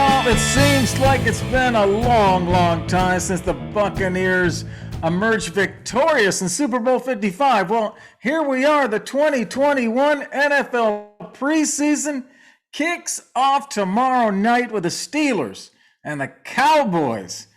Well, it seems like it's been a long time since the Buccaneers emerged victorious in Super Bowl 55. Well, here we are. The 2021 NFL preseason kicks off tomorrow night with the Steelers and the Cowboys.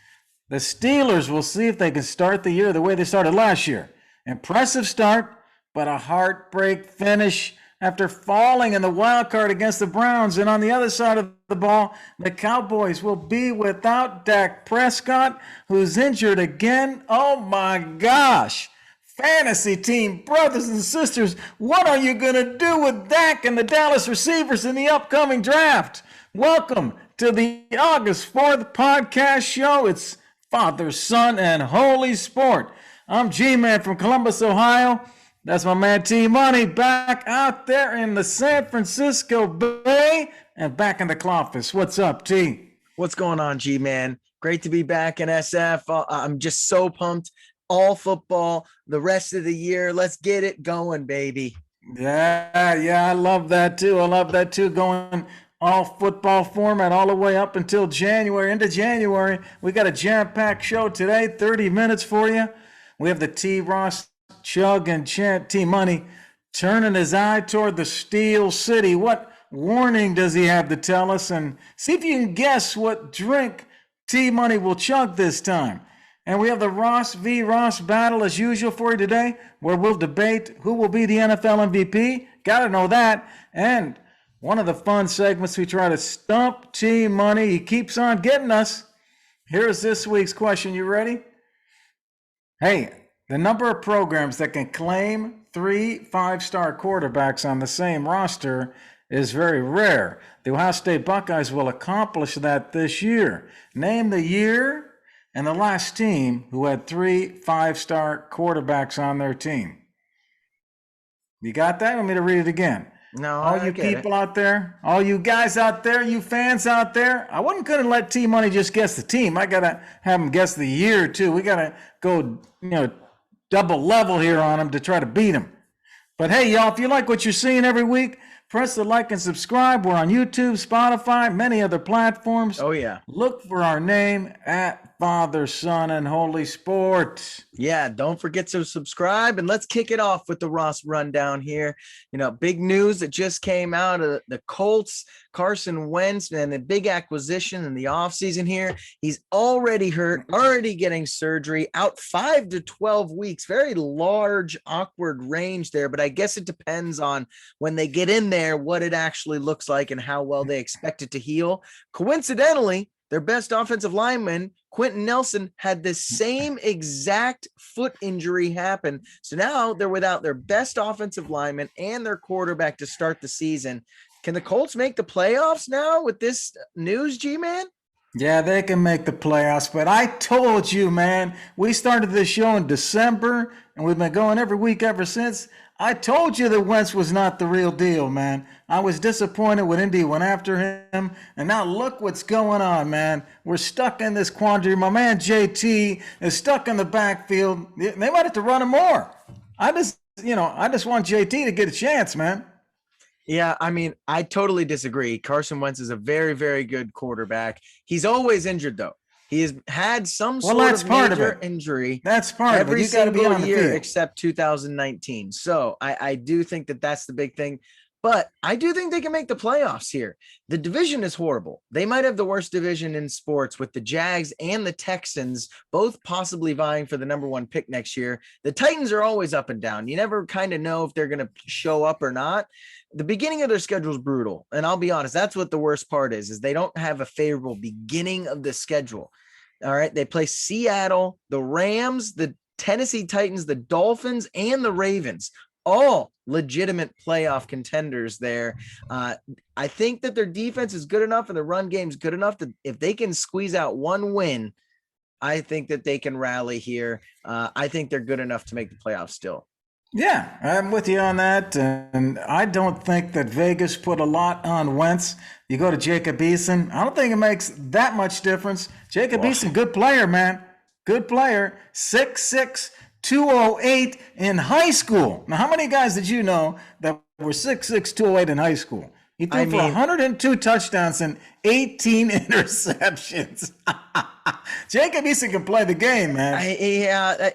The Steelers will see if they can start the year the way they started last year. Impressive start, but a heartbreak finish after falling in the wild card against the Browns. And on the other side of the ball, the Cowboys will be without Dak Prescott, who's injured again. Oh my gosh. Fantasy team, brothers and sisters, what are you going to do with Dak and the Dallas receivers in the upcoming draft? Welcome to the August 4th podcast show. It's Father, Son, and Holy Sport. I'm G-Man from Columbus, Ohio. That's my man T-Money back out there in the San Francisco Bay and back in the Cloffice. What's up, T? What's going on, G-Man? Great to be back in SF. I'm just so pumped. All football the rest of the year. Let's get it going, baby. Yeah, I love that too. Going all football format all the way up until January. Into January, we got a jam-packed show today, 30 minutes for you. We have the T-Ross Chug and Chant T-Money turning his eye toward the Steel City. What warning does he have to tell us? And see if you can guess what drink T-Money will chug this time. And we have the Ross v. Ross battle as usual for you today, where we'll debate who will be the NFL MVP. Got to know that. And one of the fun segments, we try to stump T-Money. He keeps on getting us. Here's this week's question. You ready? Hey, the number of programs that can claim 3 5-star quarterbacks on the same roster is very rare. The Ohio State Buckeyes will accomplish that this year. Name the year and the last team who had 3 5-star quarterbacks on their team. You got that? Want me to read it again? No, all you people out there, all you guys out there, you fans out there, I couldn't let T-Money just guess the team. I got to have him guess the year, too. We got to go, double level here on him to try to beat him. But hey, y'all, if you like what you're seeing every week, press the like and subscribe. We're on YouTube, Spotify, many other platforms. Oh, yeah. Look for our name at Father, Son, and Holy Sport. Yeah, don't forget to subscribe, and let's kick it off with the Ross rundown here. Big news that just came out of the Colts, Carson Wentz, and the big acquisition in the offseason here. He's already hurt, already getting surgery, out 5 to 12 weeks. Very large, awkward range there, but I guess it depends on when they get in there, what it actually looks like and how well they expect it to heal. Coincidentally, their best offensive lineman, Quentin Nelson, had the same exact foot injury happen. So now they're without their best offensive lineman and their quarterback to start the season. Can the Colts make the playoffs now with this news, G-Man? Yeah, they can make the playoffs, but I told you, man, we started this show in December, and we've been going every week ever since. I told you that Wentz was not the real deal, man. I was disappointed when Indy went after him, and now look what's going on, man. We're stuck in this quandary. My man JT is stuck in the backfield. They might have to run him more. I just want JT to get a chance, man. Yeah, I totally disagree. Carson Wentz is a very, very good quarterback. He's always injured, though. He has had some sort of major injury. That's part of it. Every single year except 2019. So I do think that that's the big thing. But I do think they can make the playoffs here. The division is horrible. They might have the worst division in sports with the Jags and the Texans both possibly vying for the number 1 pick next year. The Titans are always up and down. You never kind of know if they're going to show up or not. The beginning of their schedule is brutal. And I'll be honest, that's what the worst part is they don't have a favorable beginning of the schedule. All right. They play Seattle, the Rams, the Tennessee Titans, the Dolphins, and the Ravens. All legitimate playoff contenders there. I think that their defense is good enough and the run game is good enough that if they can squeeze out one win, I think that they can rally here. I think they're good enough to make the playoffs still. Yeah, I'm with you on that. And I don't think that Vegas put a lot on Wentz. You go to Jacob Eason, I don't think it makes that much difference. Jacob Eason, good player, man. Good player. 6'6", 208 in high school. Now, how many guys did you know that were 6'6", 208 in high school? He threw for 102 touchdowns and 18 interceptions. Jacob Eason can play the game, man.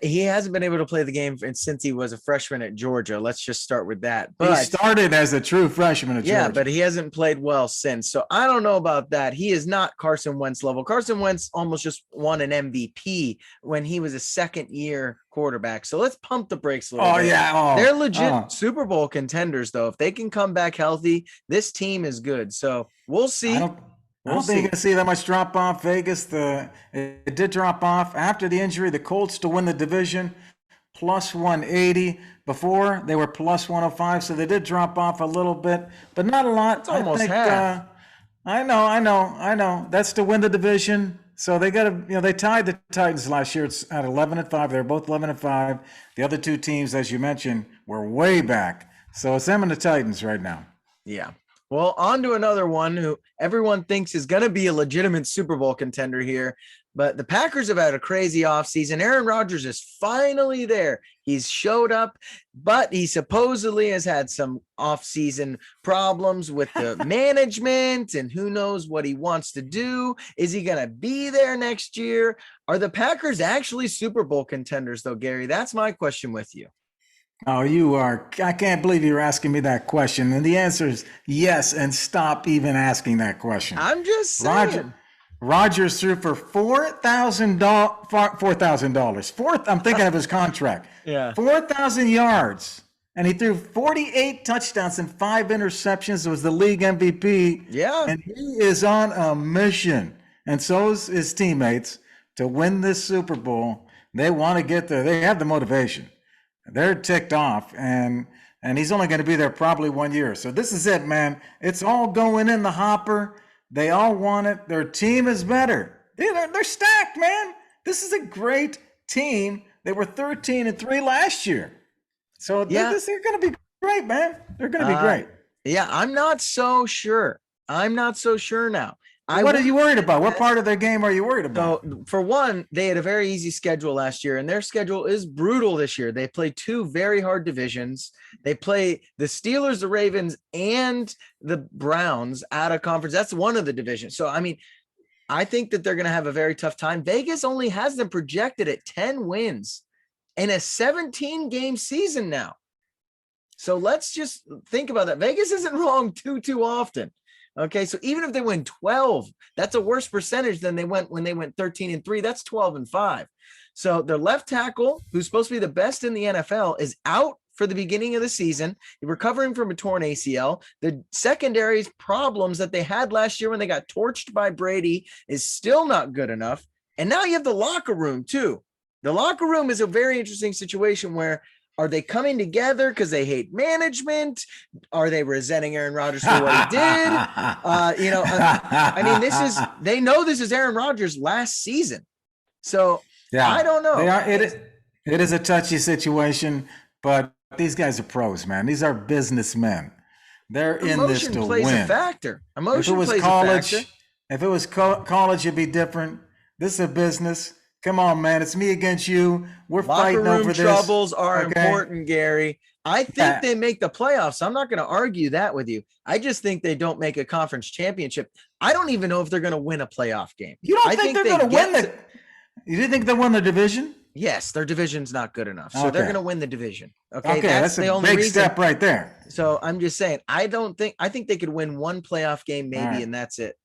He hasn't been able to play the game since he was a freshman at Georgia. Let's just start with that. But he started as a true freshman at Georgia. Yeah, but he hasn't played well since. So I don't know about that. He is not Carson Wentz level. Carson Wentz almost just won an MVP when he was a second-year quarterback. So let's pump the brakes a little bit. They're legit Super Bowl contenders, though. If they can come back healthy, this team is good. So we'll see. I don't think you're going to see that much drop off. Vegas, it did drop off after the injury. The Colts to win the division, plus 180. Before, they were plus 105, so they did drop off a little bit, but not a lot. It's almost half. I know. That's to win the division. So they got to, they tied the Titans last year. It's at 11-5. They were both 11-5. The other two teams, as you mentioned, were way back. So it's them and the Titans right now. Yeah. Well, on to another one who everyone thinks is going to be a legitimate Super Bowl contender here. But the Packers have had a crazy offseason. Aaron Rodgers is finally there. He's showed up, but he supposedly has had some offseason problems with the management, and who knows what he wants to do. Is he going to be there next year? Are the Packers actually Super Bowl contenders, though, Gary? That's my question with you. Oh, you are. I can't believe you're asking me that question. And the answer is yes, and stop even asking that question. I'm just saying. Rodgers threw for $4,000. I'm thinking of his contract. Yeah. 4,000 yards. And he threw 48 touchdowns and 5 interceptions. It was the league MVP. Yeah. And he is on a mission. And so is his teammates to win this Super Bowl. They want to get there. They have the motivation. They're ticked off, and he's only going to be there probably 1 year. So this is it, man. It's all going in the hopper. They all want it. Their team is better. They're stacked, man. This is a great team. They were 13-3 last year. So they're going to be great, man. They're going to be great. Yeah, I'm not so sure. Now. What are you worried about? What part of their game are you worried about? So, for one, they had a very easy schedule last year, and their schedule is brutal this year. They play 2 very hard divisions. They play the Steelers, the Ravens, and the Browns out of conference. That's one of the divisions. So, I think that they're going to have a very tough time. Vegas only has them projected at 10 wins in a 17-game season now. So let's just think about that. Vegas isn't wrong too often. Okay, so even if they win 12, that's a worse percentage than they went when they went 13-3. That's 12-5. So their left tackle, who's supposed to be the best in the NFL, is out for the beginning of the season. He's recovering from a torn ACL. The secondary's problems that they had last year when they got torched by Brady is still not good enough. And now you have the locker room too. The locker room is a very interesting situation where are they coming together because they hate management? Are they resenting Aaron Rodgers for what he did? They know this is Aaron Rodgers' last season. So I don't know. It is a touchy situation, but these guys are pros, man. These are businessmen. They're in this to win. Emotion plays a factor. If it was college, it'd be different. This is a business. Come on, man. It's me against you. We're fighting over this. Locker room troubles are important, Gary. I think they make the playoffs. I'm not going to argue that with you. I just think they don't make a conference championship. I don't even know if they're going to win a playoff game. You don't think they're going to win you think they'll win the division? Yes, their division's not good enough. So they're going to win the division. Okay, that's the only big step right there. So I'm just saying, I think they could win one playoff game maybe, and that's it.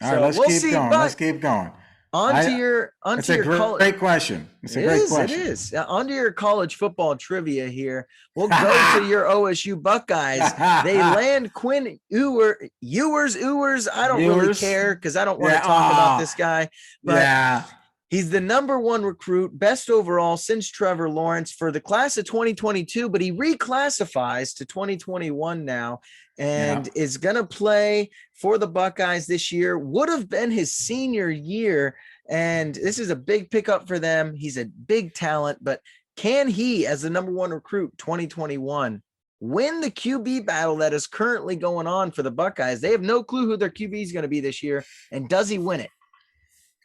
All right, let's keep going. Onto your great question. It's a great question. It is. Onto your college football trivia here. We'll go to your OSU Buckeyes. They land Quinn Ewers. I don't really care because I don't want to talk about this guy. But he's the number 1 recruit, best overall since Trevor Lawrence for the class of 2022, but he reclassifies to 2021 now and is going to play for the Buckeyes this year. Would have been his senior year, and this is a big pickup for them. He's a big talent, but can he, as the number 1 recruit 2021, win the QB battle that is currently going on for the Buckeyes? They have no clue who their QB is going to be this year, and does he win it?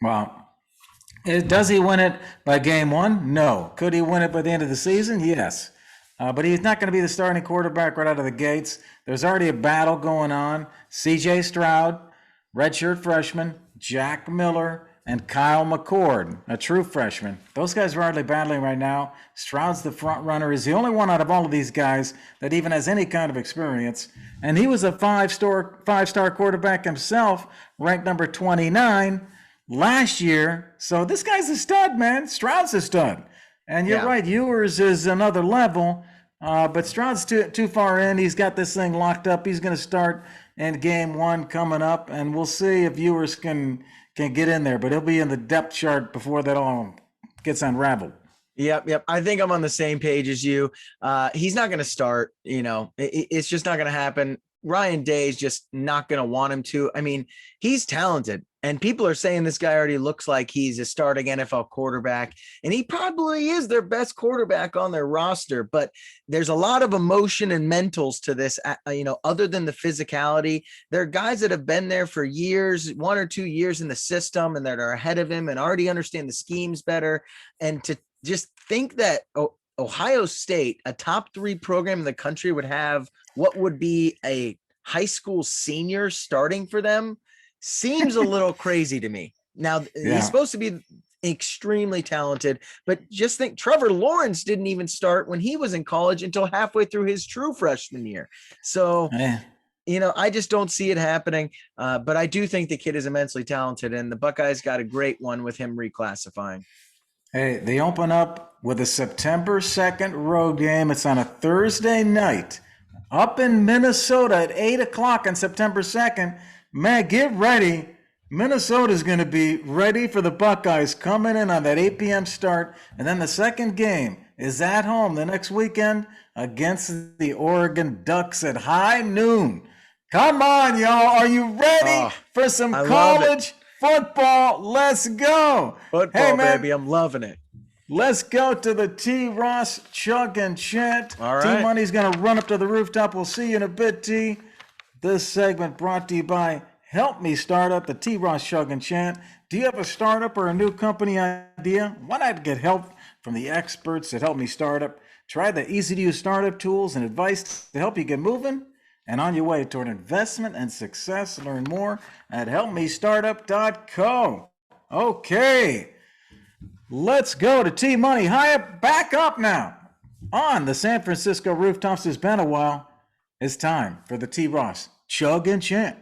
Well, does he win it by game 1? No. Could he win it by the end of the season? Yes. But he's not going to be the starting quarterback right out of the gates. There's already a battle going on. C.J. Stroud, redshirt freshman, Jack Miller, and Kyle McCord, a true freshman. Those guys are hardly battling right now. Stroud's the front runner. He's the only one out of all of these guys that even has any kind of experience. And he was a five-star quarterback himself, ranked number 29 last year. So this guy's a stud, man. Stroud's a stud. And you're right, Ewers is another level, but Stroud's too far in. He's got this thing locked up. He's going to start in game 1 coming up, and we'll see if Ewers can get in there. But he'll be in the depth chart before that all gets unraveled. Yep. I think I'm on the same page as you. He's not going to start. It's just not going to happen. Ryan Day is just not going to want him to. I mean, he's talented, and people are saying this guy already looks like he's a starting NFL quarterback, and he probably is their best quarterback on their roster. But there's a lot of emotion and mentals to this, other than the physicality. There are guys that have been there for years, 1 or 2 years in the system, and that are ahead of him and already understand the schemes better. And to just think that Ohio State, a top 3 program in the country, would have what would be a high school senior starting for them seems a little crazy to me. Now, he's supposed to be extremely talented, but just think Trevor Lawrence didn't even start when he was in college until halfway through his true freshman year. So, I just don't see it happening. But I do think the kid is immensely talented, and the Buckeyes got a great one with him reclassifying. Hey, they open up with a September 2nd road game. It's on a Thursday night up in Minnesota at 8 o'clock on September 2nd. Man, get ready. Minnesota's going to be ready for the Buckeyes coming in on that 8 p.m. start. And then the second game is at home the next weekend against the Oregon Ducks at high noon. Come on, y'all. Are you ready for some college football? Let's go. Football, baby. I'm loving it. Let's go to the T. Ross Chug and Chant. All right. T-Money's going to run up to the rooftop. We'll see you in a bit, T. This segment brought to you by Help Me Startup, the T. Ross Chug and Chant. Do you have a startup or a new company idea? Why not get help from the experts at Help Me Startup? Try the easy-to-use startup tools and advice to help you get moving and on your way toward investment and success. Learn more at helpmestartup.co. Okay. Let's go to T-Money. Back up now. On the San Francisco rooftops, it's been a while. It's time for the T. Ross Chug and Chant.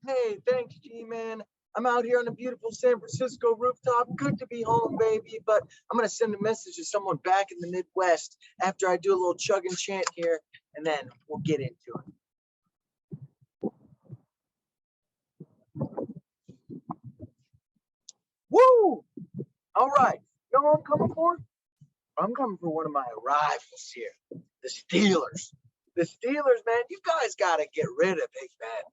Hey, thanks, G-Man. I'm out here on the beautiful San Francisco rooftop. Good to be home, baby. But I'm going to send a message to someone back in the Midwest after I do a little chug and chant here, and then we'll get into it. Woo! All right. You know what I'm coming for? I'm coming for one of my rivals here, the Steelers. The Steelers, man, you guys got to get rid of Big Ben.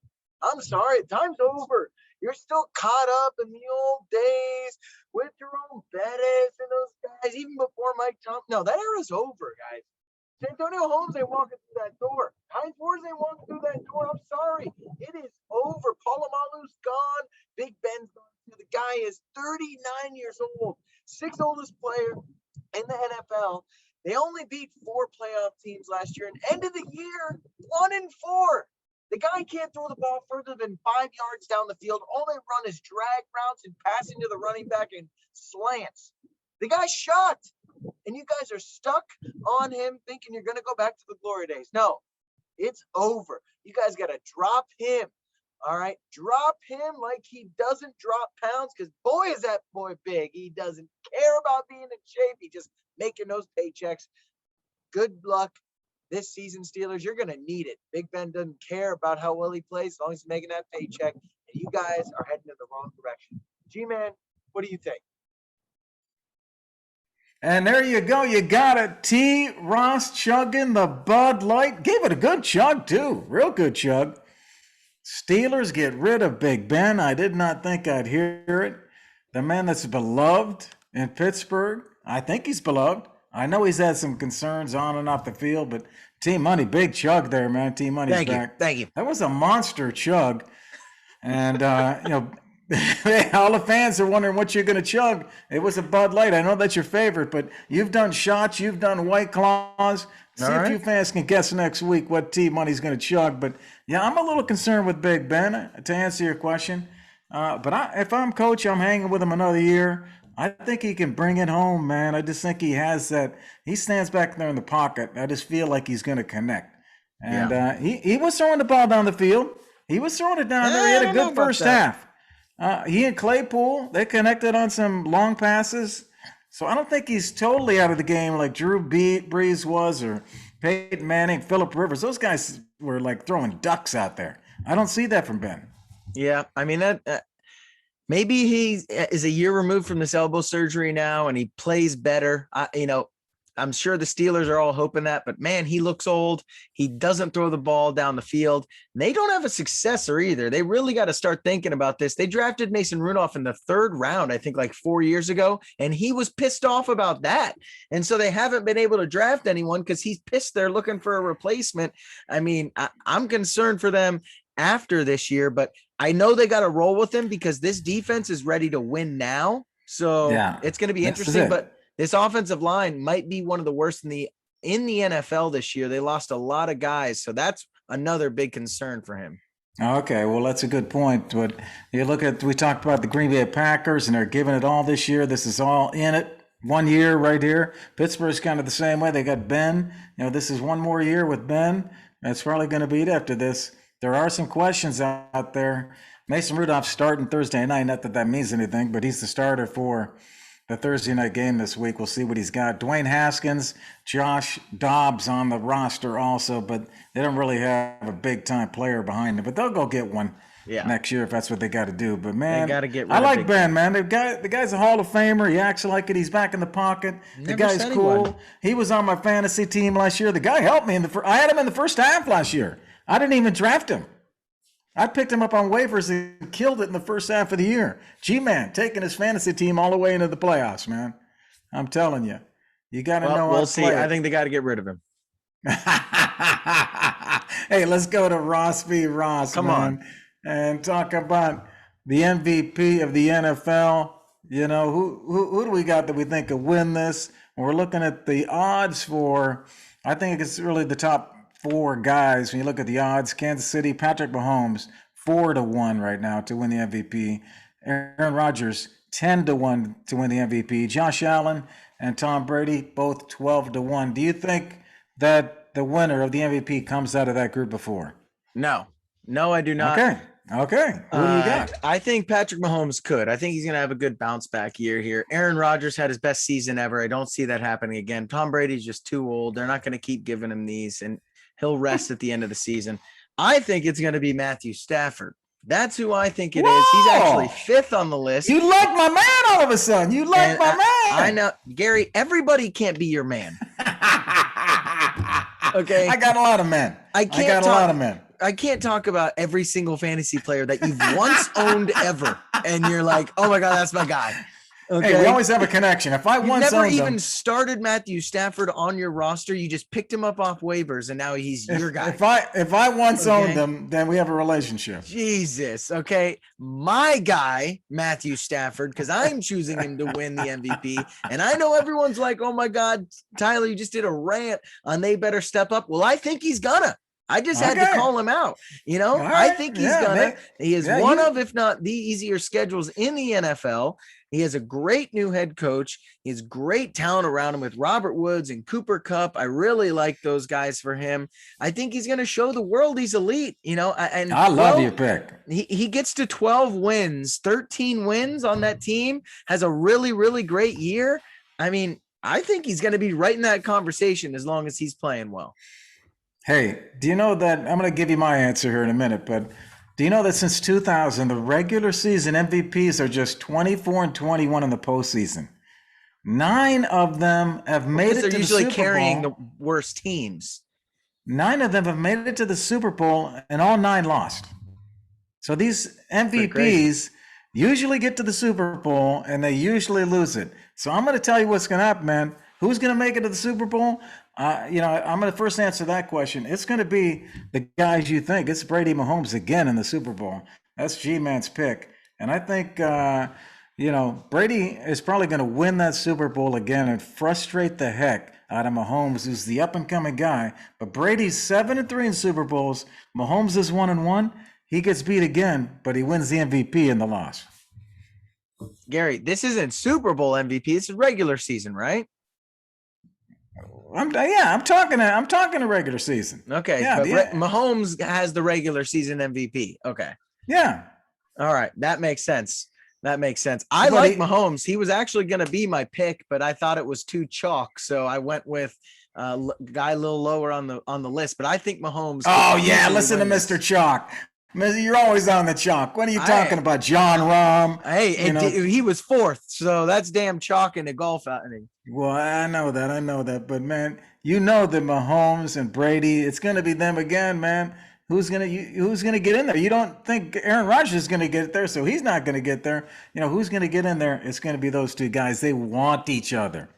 I'm sorry, time's over. You're still caught up in the old days with Jerome Bettis and those guys, even before Mike Thompson. No, that era's over, guys. Santonio Holmes ain't walking through that door. Hines Ward ain't walking through that door. I'm sorry. It is over. Polamalu's gone. Big Ben's gone too. The guy is 39 years old, 6th oldest player in the NFL. They only beat 4 playoff teams last year and ended the year 1-4. The guy can't throw the ball further than 5 yards down the field. All they run is drag routes and passing to the running back and slants. The guy's shot, and you guys are stuck on him thinking you're going to go back to the glory days. No, it's over. You guys got to drop him, all right? Drop him like he doesn't drop pounds, because boy, is that boy big. He doesn't care about being in shape. He just making those paychecks. Good luck this season, Steelers. You're going to need it. Big Ben doesn't care about how well he plays as long as he's making that paycheck, and you guys are heading in the wrong direction. G-Man, what do you think? And there you go. You got it. T. Ross chugging the Bud Light. Gave it a good chug, too. Real good chug. Steelers get rid of Big Ben. I did not think I'd hear it. The man that's beloved in Pittsburgh. I think he's beloved. I know he's had some concerns on and off the field, but T-Money, big chug there, man. T-Money's back. Thank you. That was a monster chug. And, All the fans are wondering what you're going to chug. It was a Bud Light. I know that's your favorite, but you've done shots, you've done White Claws. See All if right. you fans can guess next week what T-Money's going to chug. But yeah, I'm a little concerned with Big Ben, to answer your question. If I'm coach, I'm hanging with him another year. I think he can bring it home, man. I just think he has that. He stands back there in the pocket. I just feel like he's going to connect. And Yeah. he was throwing the ball down the field. He was throwing it down there. He I had a don't know good about first that. half. He and Claypool, they connected on some long passes. So I don't think he's totally out of the game like Drew Brees was, or Peyton Manning, Phillip Rivers. Those guys were like throwing ducks out there. I don't see that from Ben. Yeah, I mean that maybe he is a year removed from this elbow surgery now, and he plays better. I'm sure the Steelers are all hoping that, but man, he looks old. He doesn't throw the ball down the field. And they don't have a successor either. They really got to start thinking about this. They drafted Mason Rudolph in the 3rd round, I think like 4 years ago, and he was pissed off about that. And so they haven't been able to draft anyone because he's pissed. They're looking for a replacement. I mean, I'm concerned for them after this year, but I know they got to roll with him because this defense is ready to win now. So Yeah, it's going to be this is interesting, it. but this offensive line might be one of the worst in the NFL this year. They lost a lot of guys, so that's another big concern for him. Okay, well, that's a good point. But you look at, we talked about the Green Bay Packers, and they're giving it all this year. This is all in it. 1 year right here. Pittsburgh's kind of the same way. They got Ben. This is one more year with Ben. That's probably going to be it after this. There are some questions out there. Mason Rudolph starting Thursday night. Not that that means anything, but he's the starter for the Thursday night game this week. We'll see what he's got. Dwayne Haskins, Josh Dobbs on the roster also, but they don't really have a big-time player behind them. But they'll go get one next year if that's what they got to do. But, man, They gotta get rid I of like big Ben, man. The guy's a Hall of Famer. He acts like it. He's back in the pocket. The Never guy's said he cool. wasn't. He was on my fantasy team last year. The guy helped me. I had him in the first half last year. I didn't even draft him. I picked him up on waivers and killed it in the first half of the year. G-Man taking his fantasy team all the way into the playoffs, man. I'm telling you. You got to know how We'll to see. play I it. think they got to get rid of him. Hey, let's go to Ross v. Ross, Come man, on. and talk about the MVP of the NFL. Who do we got that we think could win this? We're looking at the odds for, I think it's really the top 4 guys. When you look at the odds, Kansas City, Patrick Mahomes, 4-1 right now to win the MVP. Aaron Rodgers, 10-1 to win the MVP. Josh Allen and Tom Brady, both 12-1. Do you think that the winner of the MVP comes out of that group before? No, I do not. Okay. Who do you got? I think Patrick Mahomes could. I think he's going to have a good bounce back year here. Aaron Rodgers had his best season ever. I don't see that happening again. Tom Brady's just too old. They're not going to keep giving him these, and he'll rest at the end of the season. I think it's going to be Matthew Stafford. That's who I think it is. He's actually 5th on the list. You like my man all of a sudden. You like my man. I know, Gary, everybody can't be your man. Okay. I got a lot of men. I got a lot of men. I can't talk about every single fantasy player that you've once owned ever. And you're like, oh my God, that's my guy. Okay. Hey, we always have a connection. If I You once never owned even him, started Matthew Stafford on your roster. You just picked him up off waivers, and now he's your guy. if I once Okay. owned him, then we have a relationship. Jesus. Okay. My guy, Matthew Stafford, because I'm choosing him to win the MVP. And I know everyone's like, oh my God, Tyler, you just did a rant on they better step up. Well, I think he's gonna. I just had to Okay. call him out. All I right. think he's Yeah, gonna. man. He is Yeah, one you- of, if not the easier schedules in the NFL. He has a great new head coach. He has great talent around him with Robert Woods and Cooper Kupp. I really like those guys for him. I think he's going to show the world he's elite, and I love your pick. He gets to 12 wins, 13 wins on that team, has a really, really great year. I mean, I think he's going to be right in that conversation as long as he's playing well. Hey, do you know that I'm going to give you my answer here in a minute, but do you know that since 2000, the regular season MVPs are just 24 and 21 in the postseason? 9 of them have made it to They're the usually Super carrying Bowl. the worst teams. 9 of them have made it to the Super Bowl, and all 9 lost. So these MVPs usually get to the Super Bowl, and they usually lose it. So I'm going to tell you what's going to happen, man. Who's going to make it to the Super Bowl? I'm going to first answer that question. It's going to be the guys you think. It's Brady Mahomes again in the Super Bowl. That's G-Man's pick. And I think, Brady is probably going to win that Super Bowl again and frustrate the heck out of Mahomes, who's the up-and-coming guy. But Brady's 7-3 in Super Bowls. Mahomes is 1-1. He gets beat again, but he wins the MVP in the loss. Gary, this isn't Super Bowl MVP. This is regular season, right? I'm talking a regular season. Okay, Yeah, but yeah. Mahomes has the regular season MVP. Okay. Yeah. All right, that makes sense. I But like he- Mahomes. He was actually going to be my pick, but I thought it was too chalk, so I went with guy a little lower on the list. But I think Mahomes. Oh, could yeah. easily Listen to win this. Mr. Chalk. You're always on the chalk. What are you talking about? John Rahm? Hey, he was fourth, so that's damn chalk in the golf outing. Well, I know that. But, man, you know that Mahomes and Brady, it's going to be them again, man. Who's gonna get in there? You don't think Aaron Rodgers is gonna get there, so he's not gonna get there. Who's gonna get in there? It's gonna be those two guys. They want each other.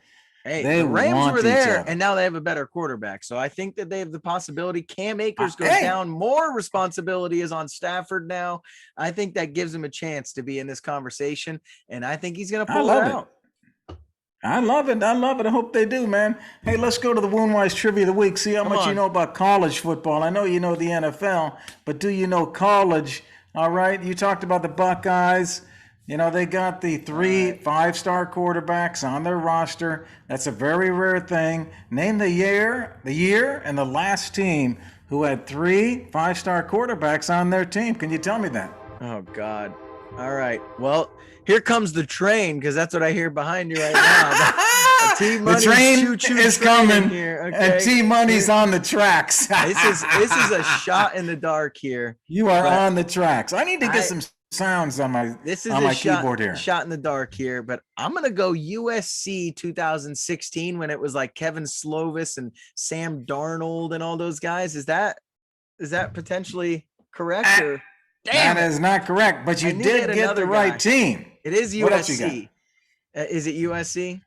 Hey, They the Rams want were each there, other. and now they have a better quarterback. So I think that they have the possibility. Cam Akers goes Hey. down. More responsibility is on Stafford now. I think that gives him a chance to be in this conversation, and I think he's gonna pull it out. I love it. I hope they do, man. Hey, let's go to the WoundWise Trivia of the Week. See how much you on. know about college football. I know you know the NFL, but do you know college? All right. You talked about the Buckeyes. They got the 3 5-star quarterbacks on their roster. That's a very rare thing. Name the year, and the last team who had 3 5-star quarterbacks on their team. Can you tell me that? Oh God! All right. Well, here comes the train because that's what I hear behind you right now. The train is coming, here. Okay? and T-Money's on the tracks. This is a shot in the dark here. You are But on the tracks. I need to get some sounds on my keyboard here. Shot in the dark here, but I'm gonna go USC 2016 when it was like Kevin Slovis and Sam Darnold and all those guys. Is that potentially correct? Or That is not correct, but you did get the right team. it is What else you USC. Is it USC?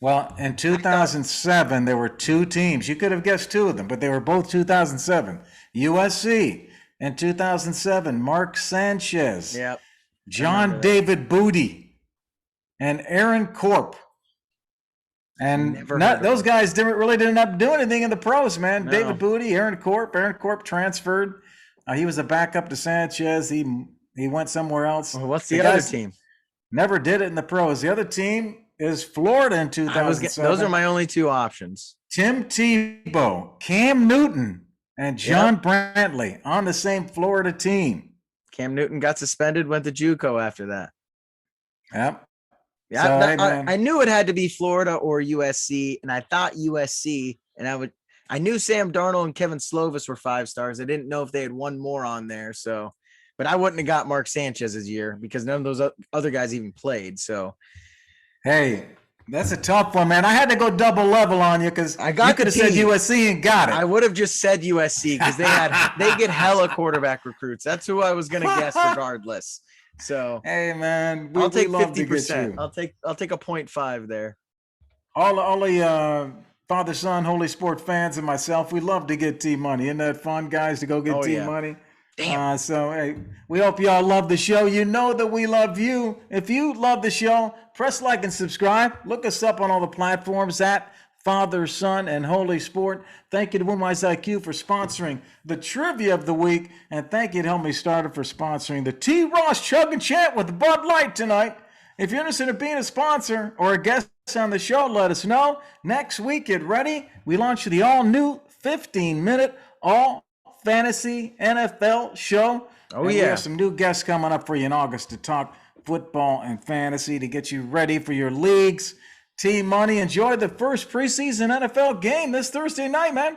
Well, in 2007, there were 2 teams. You could have guessed 2 of them, but they were both 2007. USC in 2007, Mark Sanchez, Yep. John David Booty, and Aaron Corp. And Never heard of those guys didn't up do anything in the pros, man. No. David Booty, Aaron Corp. Aaron Corp transferred. He was a backup to Sanchez. He went somewhere else. Well, what's the other guys team? Never did it in the pros. The other team is Florida in 2007. Those are my only 2 options. Tim Tebow, Cam Newton, and John Brantley on the same Florida team. Cam Newton got suspended, went to JUCO after that. Yep. Yeah, So, hey, man. I knew it had to be Florida or USC, and I thought USC, and I knew Sam Darnold and Kevin Slovis were 5 stars. I didn't know if they had one more on there, but I wouldn't have got Mark Sanchez's year because none of those other guys even played. So, Hey, that's a tough one, man. I had to go double level on you because I got you could have the said team. USC and got it. I would have just said USC because they get hella quarterback recruits. That's who I was going to guess regardless. So, hey, man, I'll take love to get 50%. you. I'll take a 0.5 there. All the Father, Son, Holy Sport fans and myself, we love to get T-Money. Isn't that fun, guys, to go get T-Money? Damn. So, hey, we hope y'all love the show. You know that we love you. If you love the show, press like and subscribe. Look us up on all the platforms at Father, Son, and Holy Sport. Thank you to WoundWise IQ for sponsoring the Trivia of the Week. And thank you to Help Me Starter for sponsoring the T-Ross Chug and Chant with Bud Light tonight. If you're interested in being a sponsor or a guest on the show, let us know. Next week, get ready. We launch the all-new 15-minute all-fantasy NFL show. Oh, and yeah. We have some new guests coming up for you in August to talk football and fantasy to get you ready for your leagues. T-Money, enjoy the first preseason NFL game this Thursday night, man.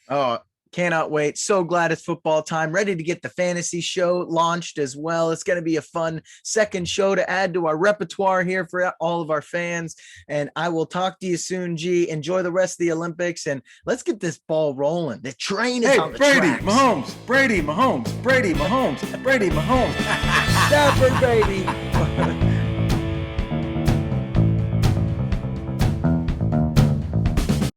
Oh, cannot wait. So glad it's football time. Ready to get the fantasy show launched as well. It's going to be a fun second show to add to our repertoire here for all of our fans. And I will talk to you soon, G. Enjoy the rest of the Olympics, and let's get this ball rolling. The train is on the Brady, tracks. Mahomes, Brady, Mahomes, Brady, Mahomes, Brady, Mahomes. Stafford, baby.